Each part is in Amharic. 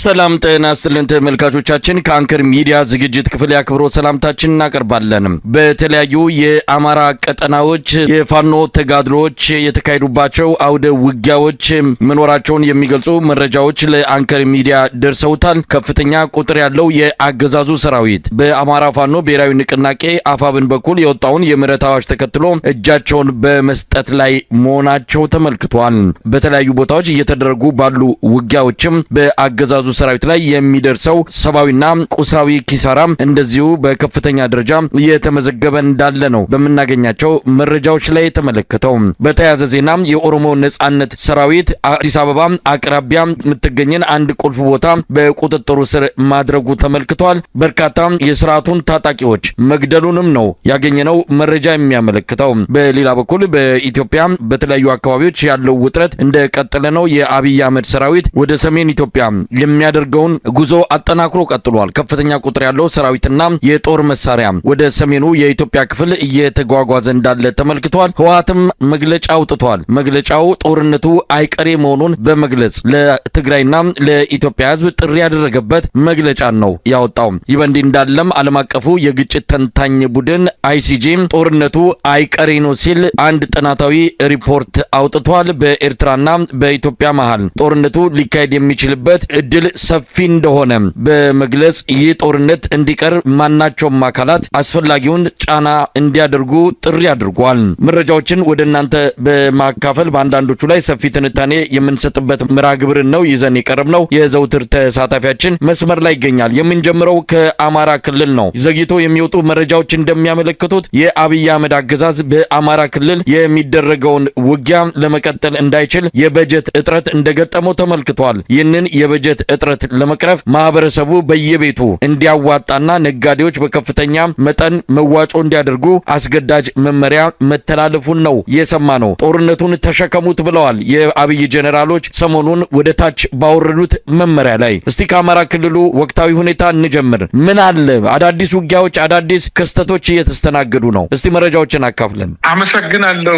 ሰላም ጤና ይስጥልን ተመልካቾቻችን ከአንከር ሚዲያ ዝግጅት ክፍል ያክብሮት ሰላምታችንን እናቀርባለን። በተለያዩ የአማራ ቀጠናዎች የፋኖ ተጋድሎዎች የተካሄዱባቸው አውደ ውጊያዎች መኖራቸውን የሚገልጹ መረጃዎች ለአንከር ሚዲያ ደርሰውታል። ከፍተኛ ቁጥር ያለው የአገዛዙ ሰራዊት በአማራ ፋኖ ብሔራዊ ንቅናቄ አፋብን በኩል የወጣውን የምህረት አዋጅ ተከትሎ እጃቸውን በመስጠት ላይ መሆናቸው ተመልክቷል። በተለያዩ ቦታዎች እየተደረጉ ባሉ ውጊያዎችም በአገዛዙ ሰራዊት ላይ የሚደርሰው ሰብአዊና ቁሳዊ ኪሳራ እንደዚሁ በከፍተኛ ደረጃ እየተመዘገበ እንዳለ ነው በመናገኛቸው መረጃዎች ላይ ተመለከተው። በተያያዘ ዜና የኦሮሞ ነጻነት ሰራዊት አዲስ አበባ አቅራቢያ የምትገኝን አንድ ቁልፍ ቦታ በቁጥጥሩ ስር ማድረጉ ተመልክቷል። በርካታ የስርዓቱን ታጣቂዎች መግደሉንም ነው ያገኘነው መረጃ የሚያመለክተው። በሌላ በኩል በኢትዮጵያ በተለያዩ አካባቢዎች ያለው ውጥረት እንደቀጠለ ነው። የአብይ አህመድ ሰራዊት ወደ ሰሜን ኢትዮጵያ የሚያደርገውን ጉዞ አጠናክሮ ቀጥሏል። ከፍተኛ ቁጥር ያለው ሰራዊትና የጦር መሳሪያ ወደ ሰሜኑ የኢትዮጵያ ክፍል እየተጓጓዘ እንዳለ ተመልክቷል። ህወሓትም መግለጫ አውጥቷል። መግለጫው ጦርነቱ አይቀሬ መሆኑን በመግለጽ ለትግራይና ለኢትዮጵያ ህዝብ ጥሪ ያደረገበት መግለጫ ነው ያወጣው። ይህ በእንዲህ እንዳለም ዓለም አቀፉ የግጭት ተንታኝ ቡድን አይሲጂ ጦርነቱ አይቀሬ ነው ሲል አንድ ጥናታዊ ሪፖርት አውጥቷል። በኤርትራና በኢትዮጵያ መሃል ጦርነቱ ሊካሄድ የሚችልበት እድል ሰፊ እንደሆነ በመግለጽ ይህ ጦርነት እንዲቀር ማናቸውም አካላት አስፈላጊውን ጫና እንዲያደርጉ ጥሪ አድርጓል። መረጃዎችን ወደ እናንተ በማካፈል በአንዳንዶቹ ላይ ሰፊ ትንታኔ የምንሰጥበት መርሃ ግብርን ነው ይዘን የቀረብነው። የዘውትር ተሳታፊያችን መስመር ላይ ይገኛል። የምንጀምረው ከአማራ ክልል ነው። ዘግይቶ የሚወጡ መረጃዎች እንደሚያመለክቱት የአብይ አህመድ አገዛዝ በአማራ ክልል የሚደረገውን ውጊያ ለመቀጠል እንዳይችል የበጀት እጥረት እንደገጠመው ተመልክቷል። ይህንን የበጀት እጥረት ለመቅረፍ ማህበረሰቡ በየቤቱ እንዲያዋጣና ነጋዴዎች በከፍተኛ መጠን መዋጮ እንዲያደርጉ አስገዳጅ መመሪያ መተላለፉን ነው የሰማነው። ጦርነቱን ተሸከሙት ብለዋል የአብይ ጄኔራሎች ሰሞኑን ወደ ታች ባወረዱት መመሪያ ላይ። እስቲ ከአማራ ክልሉ ወቅታዊ ሁኔታ እንጀምር። ምን አለ? አዳዲስ ውጊያዎች፣ አዳዲስ ክስተቶች እየተስተናገዱ ነው። እስቲ መረጃዎችን አካፍለን። አመሰግናለሁ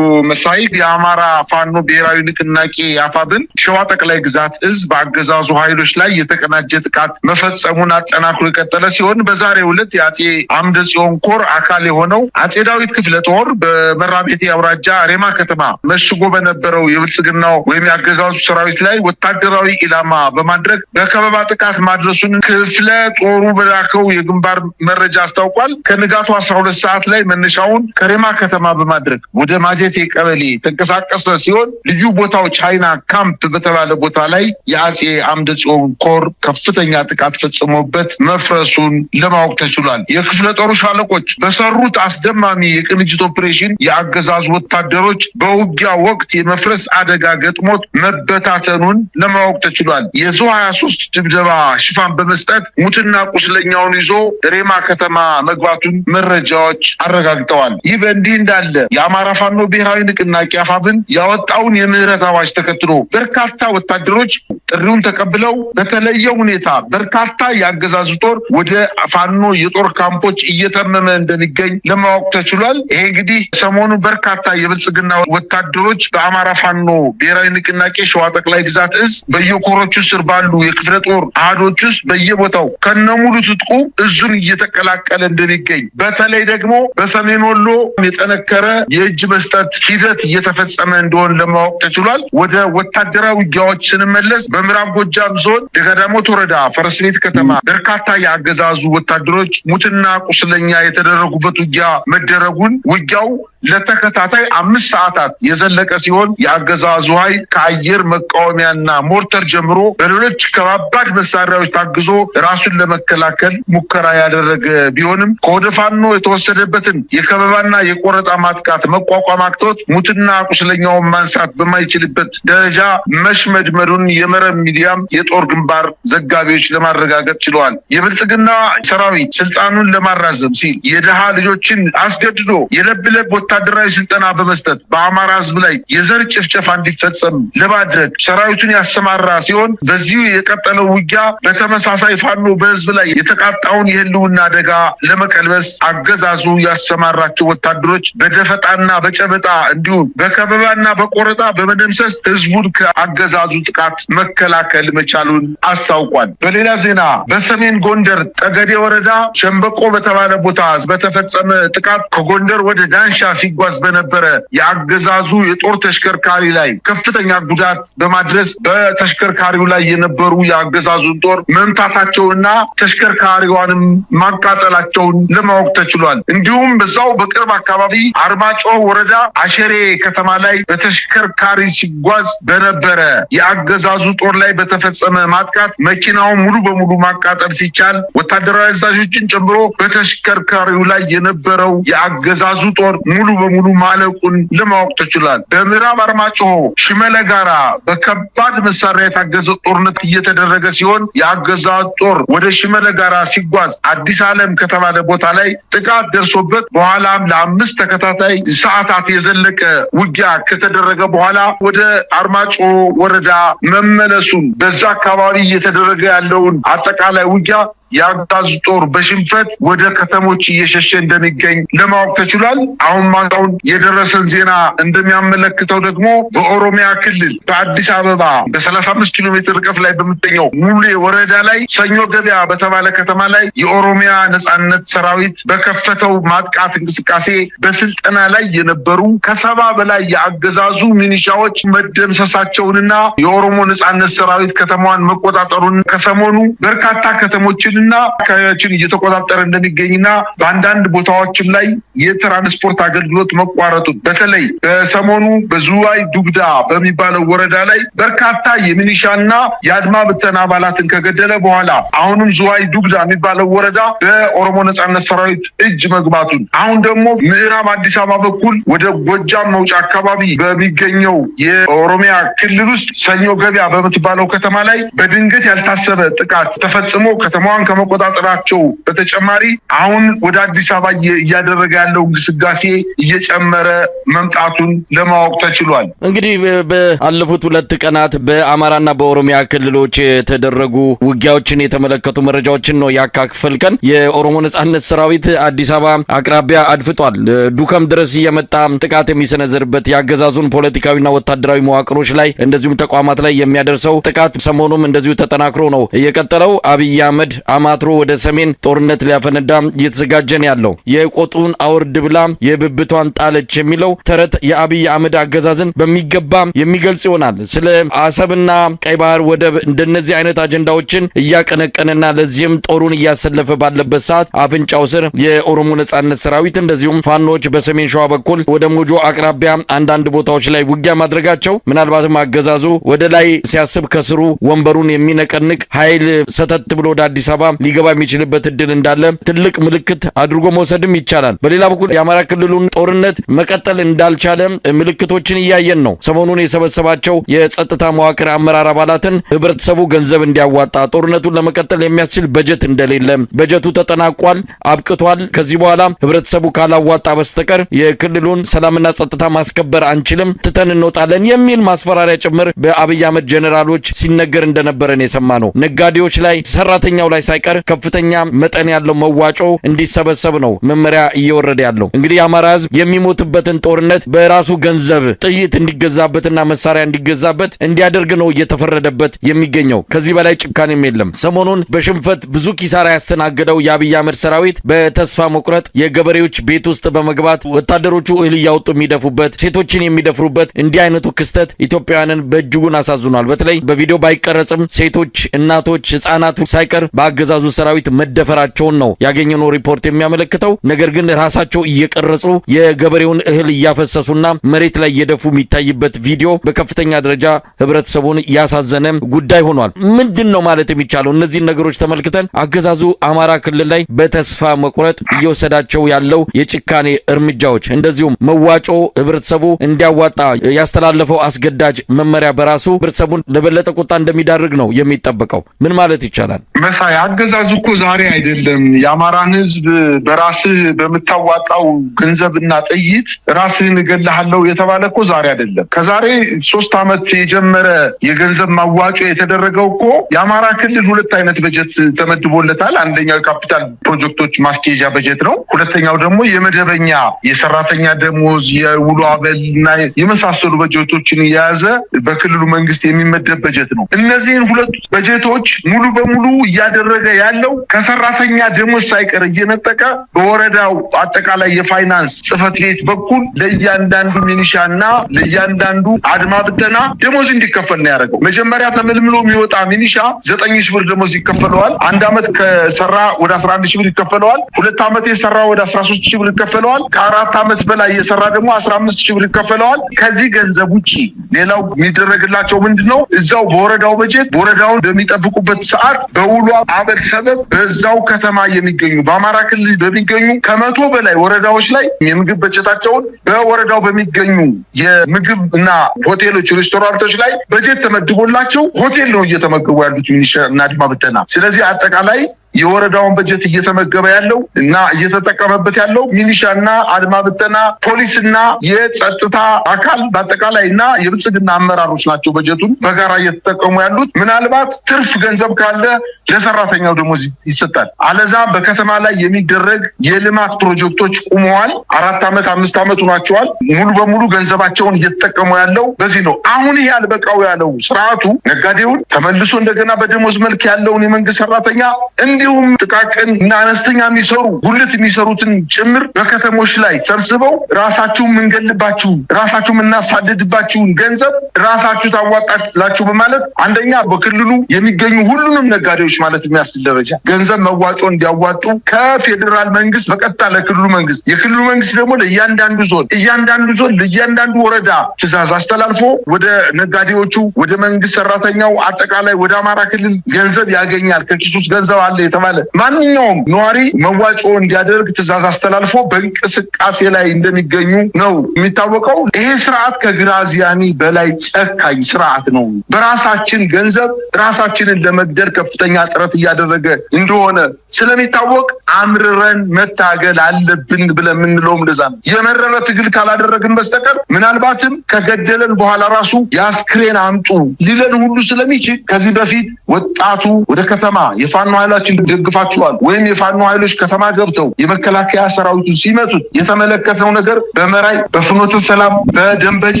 መሳይ። የአማራ ፋኖ ብሔራዊ ንቅናቄ አፋብን ሸዋ ጠቅላይ ግዛት እዝ በአገዛዙ ኃይሎች ላይ የተቀናጀ ጥቃት መፈጸሙን አጠናክሮ የቀጠለ ሲሆን በዛሬው ዕለት የአጼ አምደ ጽዮን ኮር አካል የሆነው አጼ ዳዊት ክፍለ ጦር በመራቤቴ አውራጃ ሬማ ከተማ መሽጎ በነበረው የብልጽግናው ወይም የአገዛዙ ሰራዊት ላይ ወታደራዊ ኢላማ በማድረግ በከበባ ጥቃት ማድረሱን ክፍለ ጦሩ በላከው የግንባር መረጃ አስታውቋል። ከንጋቱ 12 ሰዓት ላይ መነሻውን ከሬማ ከተማ በማድረግ ወደ ማጀቴ ቀበሌ ተንቀሳቀሰ ሲሆን ልዩ ቦታው ቻይና ካምፕ በተባለ ቦታ ላይ የአጼ አምደ ጽዮን ኮር ከፍተኛ ጥቃት ፈጽሞበት መፍረሱን ለማወቅ ተችሏል። የክፍለ ጦሩ ሻለቆች በሰሩት አስደማሚ የቅንጅት ኦፕሬሽን የአገዛዙ ወታደሮች በውጊያ ወቅት የመፍረስ አደጋ ገጥሞት መበታተኑን ለማወቅ ተችሏል። የዙ 23 ድብደባ ሽፋን በመስጠት ሙትና ቁስለኛውን ይዞ ሬማ ከተማ መግባቱን መረጃዎች አረጋግጠዋል። ይህ በእንዲህ እንዳለ የአማራ ፋኖ ብሔራዊ ንቅናቄ አፋብን ያወጣውን የምህረት አዋጅ ተከትሎ በርካታ ወታደሮች ጥሪውን ተቀብለው በተለየ ሁኔታ በርካታ የአገዛዙ ጦር ወደ ፋኖ የጦር ካምፖች እየተመመ እንደሚገኝ ለማወቅ ተችሏል። ይሄ እንግዲህ ሰሞኑ በርካታ የብልጽግና ወታደሮች በአማራ ፋኖ ብሔራዊ ንቅናቄ ሸዋ ጠቅላይ ግዛት እዝ በየኮሮቹ ስር ባሉ የክፍለ ጦር አሃዶች ውስጥ በየቦታው ከነሙሉ ትጥቁ እዙን እየተቀላቀለ እንደሚገኝ፣ በተለይ ደግሞ በሰሜን ወሎ የጠነከረ የእጅ መስጠት ሂደት እየተፈጸመ እንደሆነ ለማወቅ ተችሏል። ወደ ወታደራዊ ውጊያዎች ስንመለስ በምዕራብ ጎጃም ዞን ደጋዳሞት ወረዳ ፈረስ ቤት ከተማ በርካታ የአገዛዙ ወታደሮች ሙትና ቁስለኛ የተደረጉበት ውጊያ መደረጉን፣ ውጊያው ለተከታታይ 5 ሰዓታት የዘለቀ ሲሆን የአገዛዙ ኃይል ከአየር መቃወሚያና ሞርተር ጀምሮ በሌሎች ከባባድ መሳሪያዎች ታግዞ ራሱን ለመከላከል ሙከራ ያደረገ ቢሆንም ከወደ ፋኖ የተወሰደበትን የከበባና የቆረጣ ማጥቃት መቋቋም አቅቶት ሙትና ቁስለኛውን ማንሳት በማይችልበት ደረጃ መሽመድመዱን የመረብ ሚዲያም የጦር ግንባር ዘጋቢዎች ለማረጋገጥ ችለዋል። የብልጽግና ሰራዊት ስልጣኑን ለማራዘም ሲል የደሃ ልጆችን አስገድዶ የለብለብ ወታደራዊ ስልጠና በመስጠት በአማራ ህዝብ ላይ የዘር ጭፍጨፋ እንዲፈጸም ለማድረግ ሰራዊቱን ያሰማራ ሲሆን በዚሁ የቀጠለው ውጊያ በተመሳሳይ ፋኖ በህዝብ ላይ የተቃጣውን የህልውና አደጋ ለመቀልበስ አገዛዙ ያሰማራቸው ወታደሮች በደፈጣና በጨበጣ እንዲሁም በከበባና በቆረጣ በመደምሰስ ህዝቡን ከአገዛዙ ጥቃት መከላከል መቻሉን አስታውቋል። በሌላ ዜና በሰሜን ጎንደር ጠገዴ ወረዳ ሸምበቆ በተባለ ቦታ በተፈጸመ ጥቃት ከጎንደር ወደ ዳንሻ ሲጓዝ በነበረ የአገዛዙ የጦር ተሽከርካሪ ላይ ከፍተኛ ጉዳት በማድረስ በተሽከርካሪው ላይ የነበሩ የአገዛዙን ጦር መምታታቸውና ተሽከርካሪዋንም ማቃጠላቸውን ለማወቅ ተችሏል። እንዲሁም በዛው በቅርብ አካባቢ አርማጭሆ ወረዳ አሸሬ ከተማ ላይ በተሽከርካሪ ሲጓዝ በነበረ የአገዛዙ ጦር ላይ በተፈጸመ ማጥቃት መኪናውን ሙሉ በሙሉ ማቃጠል ሲቻል ወታደራዊ አዛዦችን ጨምሮ በተሽከርካሪው ላይ የነበረው የአገዛዙ ጦር ሙሉ በሙሉ ማለቁን ለማወቅ ተችሏል። በምዕራብ አርማጭሆ ሽመለ ጋራ በከባድ መሳሪያ የታገዘ ጦርነት እየተደረገ ሲሆን የአገዛዙ ጦር ወደ ሽመለ ጋራ ሲጓዝ አዲስ ዓለም ከተባለ ቦታ ላይ ጥቃት ደርሶበት በኋላም ለ5 ተከታታይ ሰዓታት የዘለቀ ውጊያ ከተደረገ በኋላ ወደ አርማጭሆ ወረዳ መመለሱን በዛ አካባቢ እየተደረገ ያለውን አጠቃላይ ውጊያ የአገዛዙ ጦር በሽንፈት ወደ ከተሞች እየሸሸ እንደሚገኝ ለማወቅ ተችሏል። አሁን ማታውን የደረሰን ዜና እንደሚያመለክተው ደግሞ በኦሮሚያ ክልል በአዲስ አበባ በ35 ኪሎ ሜትር ርቀት ላይ በምትገኘው ሙሌ ወረዳ ላይ ሰኞ ገበያ በተባለ ከተማ ላይ የኦሮሚያ ነጻነት ሰራዊት በከፈተው ማጥቃት እንቅስቃሴ በስልጠና ላይ የነበሩ ከ70 በላይ የአገዛዙ ሚኒሻዎች መደምሰሳቸውንና የኦሮሞ ነጻነት ሰራዊት ከተማዋን መቆጣጠሩን ከሰሞኑ በርካታ ከተሞችን አካባቢዎችን እየተቆጣጠረ እንደሚገኝና በአንዳንድ ቦታዎችም ላይ የትራንስፖርት አገልግሎት መቋረጡን በተለይ በሰሞኑ በዝዋይ ዱግዳ በሚባለው ወረዳ ላይ በርካታ የሚኒሻና የአድማ ብተና አባላትን ከገደለ በኋላ አሁንም ዝዋይ ዱግዳ የሚባለው ወረዳ በኦሮሞ ነጻነት ሰራዊት እጅ መግባቱን አሁን ደግሞ ምዕራብ አዲስ አበባ በኩል ወደ ጎጃም መውጫ አካባቢ በሚገኘው የኦሮሚያ ክልል ውስጥ ሰኞ ገበያ በምትባለው ከተማ ላይ በድንገት ያልታሰበ ጥቃት ተፈጽሞ ከተማዋን ከመቆጣጠራቸው በተጨማሪ አሁን ወደ አዲስ አበባ እያደረገ ያለው እንቅስቃሴ እየጨመረ መምጣቱን ለማወቅ ተችሏል። እንግዲህ በአለፉት 2 ቀናት በአማራና በኦሮሚያ ክልሎች የተደረጉ ውጊያዎችን የተመለከቱ መረጃዎችን ነው ያካፈልከን። የኦሮሞ ነጻነት ሰራዊት አዲስ አበባ አቅራቢያ አድፍጧል። ዱከም ድረስ እየመጣ ጥቃት የሚሰነዝርበት የአገዛዙን ፖለቲካዊና ወታደራዊ መዋቅሮች ላይ እንደዚሁም ተቋማት ላይ የሚያደርሰው ጥቃት ሰሞኑም እንደዚሁ ተጠናክሮ ነው የቀጠለው። አብይ አህመድ አማትሮ ወደ ሰሜን ጦርነት ሊያፈነዳ እየተዘጋጀን ያለው የቆጡን አውርድ ብላ የብብቷን ጣለች የሚለው ተረት የአብይ አህመድ አገዛዝን በሚገባ የሚገልጽ ይሆናል። ስለ አሰብና ቀይ ባህር ወደብ እንደነዚህ አይነት አጀንዳዎችን እያቀነቀነና ለዚህም ጦሩን እያሰለፈ ባለበት ሰዓት አፍንጫው ስር የኦሮሞ ነጻነት ሰራዊት እንደዚሁም ፋኖች በሰሜን ሸዋ በኩል ወደ ሞጆ አቅራቢያ አንዳንድ ቦታዎች ላይ ውጊያ ማድረጋቸው ምናልባትም አገዛዙ ወደ ላይ ሲያስብ ከስሩ ወንበሩን የሚነቀንቅ ኃይል ሰተት ብሎ ወደ አዲስ አበባ ሊገባ የሚችልበት እድል እንዳለ ትልቅ ምልክት አድርጎ መውሰድም ይቻላል። በሌላ በኩል የአማራ ክልሉን ጦርነት መቀጠል እንዳልቻለ ምልክቶችን እያየን ነው። ሰሞኑን የሰበሰባቸው የጸጥታ መዋቅር አመራር አባላትን ህብረተሰቡ ገንዘብ እንዲያዋጣ ጦርነቱን ለመቀጠል የሚያስችል በጀት እንደሌለ፣ በጀቱ ተጠናቋል፣ አብቅቷል፣ ከዚህ በኋላ ህብረተሰቡ ካላዋጣ በስተቀር የክልሉን ሰላምና ጸጥታ ማስከበር አንችልም፣ ትተን እንወጣለን የሚል ማስፈራሪያ ጭምር በአብይ አህመድ ጀነራሎች ሲነገር እንደነበረን የሰማ ነው። ነጋዴዎች ላይ ሰራተኛው ላይ ሳይቀር ከፍተኛ መጠን ያለው መዋጮ እንዲሰበሰብ ነው መመሪያ እየወረደ ያለው። እንግዲህ የአማራ ህዝብ የሚሞትበትን ጦርነት በራሱ ገንዘብ ጥይት እንዲገዛበትና መሳሪያ እንዲገዛበት እንዲያደርግ ነው እየተፈረደበት የሚገኘው። ከዚህ በላይ ጭካኔም የለም። ሰሞኑን በሽንፈት ብዙ ኪሳራ ያስተናገደው የአብይ አህመድ ሰራዊት በተስፋ መቁረጥ የገበሬዎች ቤት ውስጥ በመግባት ወታደሮቹ እህል እያወጡ የሚደፉበት፣ ሴቶችን የሚደፍሩበት እንዲህ አይነቱ ክስተት ኢትዮጵያውያንን በእጅጉን አሳዝኗል። በተለይ በቪዲዮ ባይቀረጽም ሴቶች፣ እናቶች፣ ህጻናቱ ሳይቀር በአገዛዙ ሰራዊት መደፈራቸውን ነው ያገኘነው ሪፖርት የሚያመለክተው። ነገር ግን ራሳቸው እየቀረጹ የገበሬውን እህል እያፈሰሱና መሬት ላይ እየደፉ የሚታይበት ቪዲዮ በከፍተኛ ደረጃ ህብረተሰቡን ያሳዘነ ጉዳይ ሆኗል። ምንድን ነው ማለት የሚቻለው? እነዚህን ነገሮች ተመልክተን አገዛዙ አማራ ክልል ላይ በተስፋ መቁረጥ እየወሰዳቸው ያለው የጭካኔ እርምጃዎች እንደዚሁም መዋጮ ህብረተሰቡ እንዲያዋጣ ያስተላለፈው አስገዳጅ መመሪያ በራሱ ህብረተሰቡን ለበለጠ ቁጣ እንደሚዳርግ ነው የሚጠበቀው። ምን ማለት ይቻላል? መሳይ አንድ አገዛዙ እኮ ዛሬ አይደለም የአማራን ህዝብ በራስህ በምታዋጣው ገንዘብና ጥይት ራስህን እገልሃለሁ የተባለ እኮ ዛሬ አይደለም። ከዛሬ 3 ዓመት የጀመረ የገንዘብ ማዋጮ የተደረገው እኮ የአማራ ክልል 2 አይነት በጀት ተመድቦለታል። አንደኛው የካፒታል ፕሮጀክቶች ማስኬጃ በጀት ነው። ሁለተኛው ደግሞ የመደበኛ የሰራተኛ ደሞዝ፣ የውሎ አበልና የመሳሰሉ በጀቶችን የያዘ በክልሉ መንግስት የሚመደብ በጀት ነው። እነዚህን 2 በጀቶች ሙሉ በሙሉ እያደረገ ያለው ከሰራተኛ ደሞዝ ሳይቀር እየነጠቀ በወረዳው አጠቃላይ የፋይናንስ ጽህፈት ቤት በኩል ለእያንዳንዱ ሚኒሻና ለእያንዳንዱ አድማ ብተና ደሞዝ እንዲከፈል ነው ያደረገው። መጀመሪያ ተመልምሎ የሚወጣ ሚኒሻ 9,000 ብር ደሞዝ ይከፈለዋል። 1 ዓመት ከሰራ ወደ 11,000 ብር ይከፈለዋል። 2 ዓመት የሰራ ወደ 13,000 ብር ይከፈለዋል። ከ4 ዓመት በላይ የሰራ ደግሞ 15,000 ብር ይከፈለዋል። ከዚህ ገንዘብ ውጪ ሌላው የሚደረግላቸው ምንድነው? እዛው በወረዳው በጀት ወረዳውን በሚጠብቁበት ሰዓት በውሎ አበል ሰበብ በዛው ከተማ የሚገኙ በአማራ ክልል በሚገኙ ከ100 በላይ ወረዳዎች ላይ የምግብ በጀታቸውን በወረዳው በሚገኙ የምግብ እና ሆቴሎች፣ ሬስቶራንቶች ላይ በጀት ተመድቦላቸው ሆቴል ነው እየተመገቡ ያሉት ሚኒሻ እና አድማ ብተና። ስለዚህ አጠቃላይ የወረዳውን በጀት እየተመገበ ያለው እና እየተጠቀመበት ያለው ሚሊሻና አድማ ብተና፣ ፖሊስና የጸጥታ አካል በአጠቃላይ እና የብልጽግና አመራሮች ናቸው በጀቱን በጋራ እየተጠቀሙ ያሉት። ምናልባት ትርፍ ገንዘብ ካለ ለሰራተኛው ደሞዝ ይሰጣል። አለዛ በከተማ ላይ የሚደረግ የልማት ፕሮጀክቶች ቁመዋል። 4 ዓመት 5 ዓመት ሆኗቸዋል። ሙሉ በሙሉ ገንዘባቸውን እየተጠቀሙ ያለው በዚህ ነው። አሁን ይሄ አልበቃው ያለው ስርዓቱ ነጋዴውን ተመልሶ እንደገና በደሞዝ መልክ ያለውን የመንግስት ሰራተኛ እንዲሁም ጥቃቅን እና አነስተኛ የሚሰሩ ጉልት የሚሰሩትን ጭምር በከተሞች ላይ ሰብስበው ራሳችሁን ምንገልባችሁ ራሳችሁን እናሳድድባችሁን ገንዘብ ራሳችሁ ታዋጣላችሁ በማለት አንደኛ በክልሉ የሚገኙ ሁሉንም ነጋዴዎች ማለት የሚያስችል ደረጃ ገንዘብ መዋጮ እንዲያዋጡ ከፌዴራል መንግስት በቀጥታ ለክልሉ መንግስት፣ የክልሉ መንግስት ደግሞ ለእያንዳንዱ ዞን ለእያንዳንዱ ወረዳ ትዕዛዝ አስተላልፎ ወደ ነጋዴዎቹ ወደ መንግስት ሰራተኛው አጠቃላይ ወደ አማራ ክልል ገንዘብ ያገኛል ከኪሱ ውስጥ ገንዘብ አለ የተባለ ማንኛውም ነዋሪ መዋጮ እንዲያደርግ ትዕዛዝ አስተላልፎ በእንቅስቃሴ ላይ እንደሚገኙ ነው የሚታወቀው። ይሄ ስርዓት ከግራዚያኒ በላይ ጨካኝ ስርዓት ነው። በራሳችን ገንዘብ ራሳችንን ለመግደል ከፍተኛ ጥረት እያደረገ እንደሆነ ስለሚታወቅ አምርረን መታገል አለብን ብለን የምንለውም እንደዛ ነው። የመረረ ትግል ካላደረግን በስተቀር ምናልባትም ከገደለን በኋላ ራሱ የአስክሬን አምጡ ሊለን ሁሉ ስለሚችል ከዚህ በፊት ወጣቱ ወደ ከተማ የፋኖ ኃይላችን ደግፋችኋል ወይም የፋኖ ኃይሎች ከተማ ገብተው የመከላከያ ሰራዊቱን ሲመቱት የተመለከተው ነገር በመራይ፣ በፍኖተ ሰላም፣ በደንበጫ፣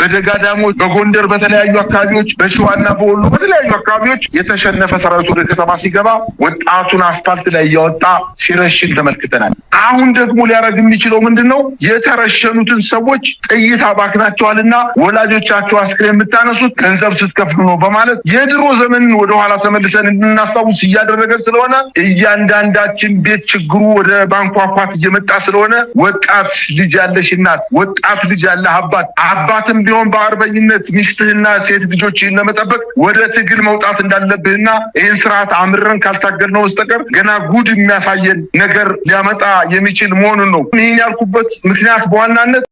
በደጋዳሞች፣ በጎንደር በተለያዩ አካባቢዎች፣ በሸዋና በወሎ በተለያዩ አካባቢዎች የተሸነፈ ሰራዊት ወደ ከተማ ሲገባ ወጣቱን አስፋልት ላይ እያወጣ ሲረሽን ተመልክተናል። አሁን ደግሞ ሊያደርግ የሚችለው ምንድነው? የተረሸኑትን ሰዎች ጥይት አባክናቸዋልና ወላጆቻቸው አስክሬን የምታነሱት ገንዘብ ስትከፍሉ ነው በማለት የድሮ ዘመንን ወደኋላ ተመልሰን እንድናስታውስ እያደረገ ስለሆነ እያንዳንዳችን ቤት ችግሩ ወደ ማንኳኳት እየመጣ ስለሆነ ወጣት ልጅ ያለሽ እናት፣ ወጣት ልጅ ያለህ አባትም ቢሆን በአርበኝነት ሚስትህና ሴት ልጆችህን ለመጠበቅ ወደ ትግል መውጣት እንዳለብህና ይህን ስርዓት አምርረን ካልታገልነው በስተቀር ገና ጉድ የሚያሳየን ነገር ሊያመጣ የሚችል መሆኑን ነው። ይህን ያልኩበት ምክንያት በዋናነት